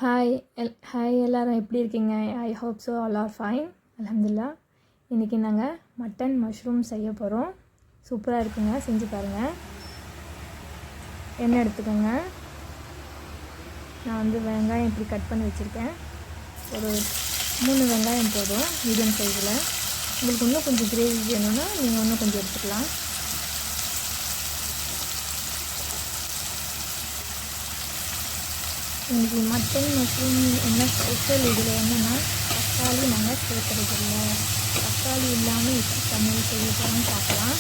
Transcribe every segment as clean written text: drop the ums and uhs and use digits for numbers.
Hi எல்லாரும் எப்படி இருக்கீங்க? I hope so all are fine. அல்ஹம்துலில்லாஹ். இன்றைக்கி நாங்கள் மட்டன் மஷ்ரூம் செய்ய போகிறோம். சூப்பராக இருக்குங்க, செஞ்சு பாருங்கள். எண்ணெய் எடுத்துக்கோங்க. நான் வெங்காயம் இப்படி கட் பண்ணி வச்சுருக்கேன். ஒரு 3 வெங்காயம் போதும், மீடியம் சைஸில். உங்களுக்கு இன்னும் கொஞ்சம் கிரேவி வேணும்னா நீங்கள் இன்னும் கொஞ்சம் எடுத்துக்கலாம். இன்றைக்கி மட்டன் மஷ்ரூம் என்ன ஸ்பெஷல் இதில் என்னென்னா, தக்காளி நாங்கள் சேர்த்துறதில்ல. தக்காளி இல்லாமல் எப்படி சமையல் செய்ய போகிறோம்னு பார்க்கலாம்.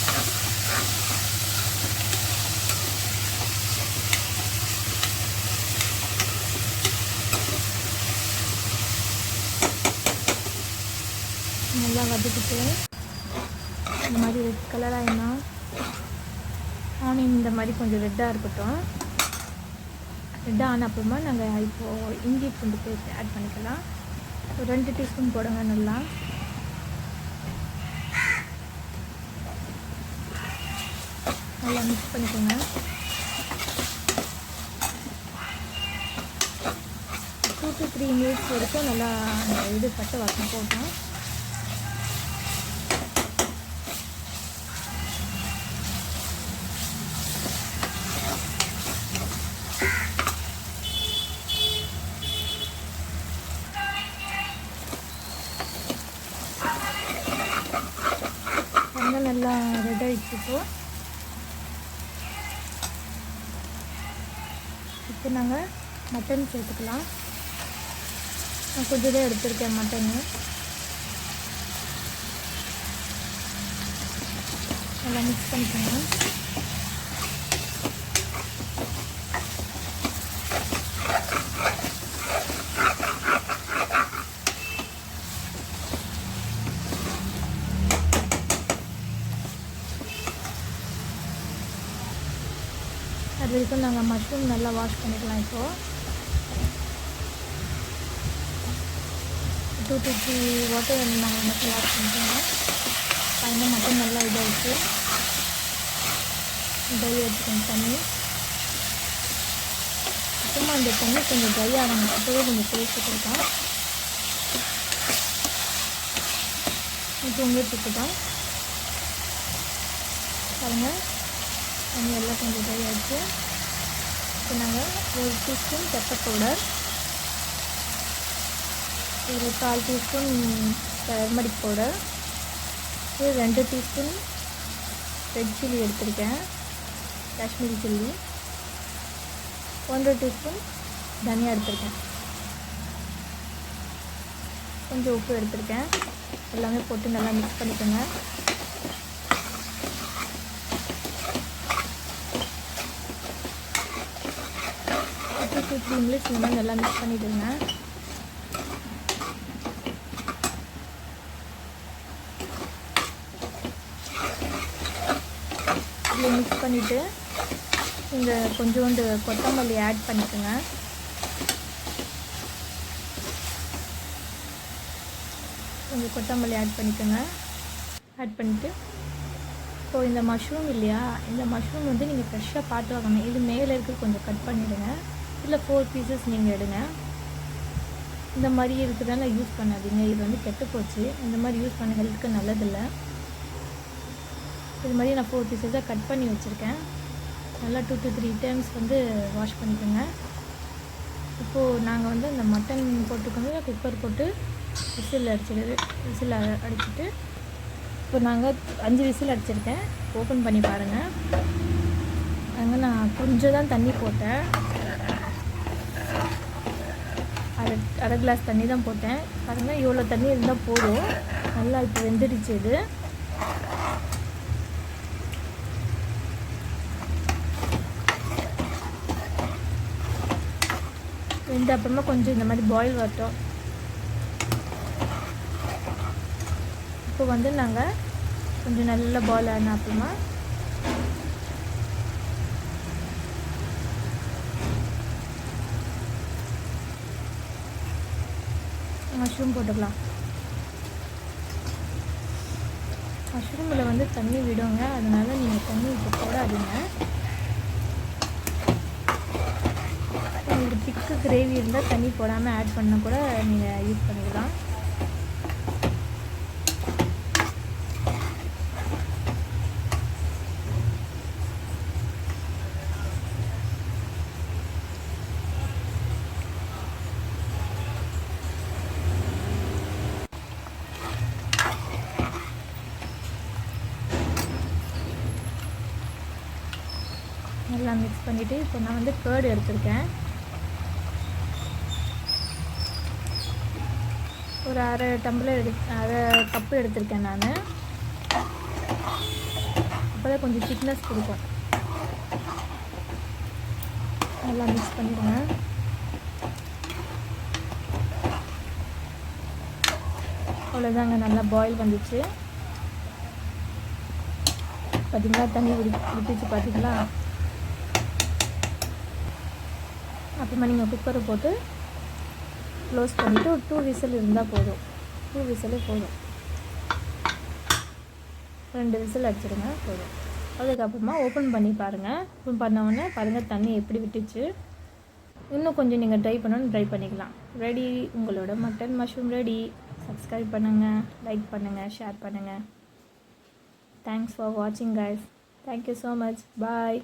நல்லா வதக்கிட்டு இந்த மாதிரி ரெட் கலராக என்ன ஆனியன் இந்த மாதிரி கொஞ்சம் ரெட்டாக இருக்கட்டும். ரெட்டாக ஆன அப்புறமா நாங்கள் இப்போது இஞ்சி பூண்டு பேஸ்ட் ஆட் பண்ணிக்கலாம். ஒரு 2 டீஸ்பூன் போடுங்க. நல்லா மிக்ஸ் பண்ணிக்கோங்க. 2 to 3 மினிட்ஸ் வரைக்கும் நல்லா இது பச்சை வாசனை போட்டோம். நல்லா ரெட் ஆகிடுச்சு. இப்போ நாங்கள் மட்டன் சேர்த்துக்கலாம். நான் கொஞ்சம் தான் எடுத்துருக்கேன் மட்டனு. நல்லா மிக்ஸ் பண்ணிக்கோங்க. அது வரைக்கும் நாங்கள் மஷ்ரூம் நல்லா வாஷ் பண்ணிக்கலாம். இப்போது 2 to 3 வாட்டர் நாங்கள் மட்டும் வாஷ் பண்ணிக்கோங்க. ஃபைனல் மட்டன் நல்லா இதாகிடுச்சு. ட்ரை வச்சுக்கோங்க தண்ணி. அப்புறமா அந்த தண்ணி கொஞ்சம் ட்ரை ஆகணும். அப்போவே கொஞ்சம் டேஸ்ட்டு கொடுக்கும். இப்போ உங்களுக்கு இருக்கட்டும் பாருங்கள். தண்ணி எல்லாம் கொஞ்சம் ட்ரை ஆகிடுச்சு. இப்போ நாங்கள் 1 டீஸ்பூன் பெப்பர் பவுடர், ஒரு 1/4 டீஸ்பூன் டர்மரிக் பவுடர், ஒரு 2 டீஸ்பூன் ரெட் சில்லி எடுத்திருக்கேன், காஷ்மீரி சில்லி, 1 டீஸ்பூன் தனியா எடுத்திருக்கேன், கொஞ்சம் உப்பு எடுத்திருக்கேன். எல்லாமே போட்டு நல்லா மிக்ஸ் பண்ணிக்கோங்க. 2 to 3 மினிட்ஸ் இந்த மாதிரி நல்லா மிக்ஸ் பண்ணிவிடுங்க. இதில் மிக்ஸ் பண்ணிவிட்டு இந்த கொஞ்சோண்டு கொத்தமல்லி ஆட் பண்ணிக்கோங்க. கொஞ்சம் கொத்தமல்லி ஆட் பண்ணிக்கோங்க. ஆட் பண்ணிவிட்டு இப்போ இந்த மஷ்ரூம் இல்லையா, இந்த மஷ்ரூம் நீங்கள் ஃப்ரெஷ்ஷாக பார்த்து வாங்கணும். இது மேலே இருக்கிறது கொஞ்சம் கட் பண்ணிவிடுங்க. இல்லை 4 பீசஸ் நீங்கள் எடுங்க. இந்த மாதிரி இருக்கிறதால யூஸ் பண்ணாதீங்க. இது கெட்டு போச்சு. இந்த மாதிரி யூஸ் பண்ண ஹெல்த்துக்கு நல்லதில்லை. இது மாதிரி நான் 4 பீசஸாக கட் பண்ணி வச்சுருக்கேன். நல்லா 2 to 3 டைம்ஸ் வாஷ் பண்ணிக்கோங்க. இப்போது நாங்கள் இந்த மட்டன் போட்டுக்கோங்க. குக்கர் போட்டு விசில் அடிச்சுட்டு இப்போ நாங்கள் 5 விசில் அடிச்சிருக்கேன். ஓப்பன் பண்ணி பாருங்கள். அங்கே நான் கொஞ்சம் தான் தண்ணி போட்டேன். அரை கிளாஸ் தண்ணி தான் போட்டேன். பாருங்கள், இவ்வளோ தண்ணி இருந்தால் போதும். நல்லா இப்போ வெந்துடுச்சு. இது வெந்த அப்புறமா கொஞ்சம் இந்த மாதிரி பாயில் வரட்டும். இப்போ நாங்கள் கொஞ்சம் நல்லா பாயில் ஆன அப்புறமா மஷ்ரூம் போட்டுக்கலாம். மஷ்ரூமில் தண்ணி விடுங்க. அதனால் நீங்கள் தண்ணி இப்போ போடாதீங்க. திக்கு கிரேவி இருந்தால் தண்ணி போடாமல் ஆட் பண்ண கூட நீங்கள் யூஸ் பண்ணிக்கலாம். நல்லா மிக்ஸ் பண்ணிவிட்டு இப்போ நான் வந்து கேர்டு எடுத்திருக்கேன். ஒரு அரை கப்பு எடுத்திருக்கேன் நான். அப்போ தான் கொஞ்சம் திக்னஸ் கொடுக்கும். நல்லா மிக்ஸ் பண்ணிடுங்க. அவ்வளோதாங்க, நல்லா பாயில் வந்துச்சு. பார்த்திங்களா, தண்ணி விட்டுச்சு பார்த்திங்களா. அப்புறமா நீங்கள் குக்கரை போட்டு க்ளோஸ் பண்ணிவிட்டு ஒரு 2 விசில் இருந்தால் போதும். 2 விசிலே போதும். 2 விசில் அடிச்சிடுங்க போதும். அதுக்கப்புறமா ஓப்பன் பண்ணி பாருங்கள். ஓப்பன் பண்ணவுடனே பாருங்கள் தண்ணி எப்படி விட்டுச்சு. இன்னும் கொஞ்சம் நீங்கள் ட்ரை பண்ணணும்னு ட்ரை பண்ணிக்கலாம். ரெடி, உங்களோட மட்டன் மஷ்ரூம் ரெடி. சப்ஸ்கிரைப் பண்ணுங்கள், லைக் பண்ணுங்கள், ஷேர் பண்ணுங்கள். தேங்க்ஸ் ஃபார் வாட்சிங் கைஸ். Thank you so much. பாய்.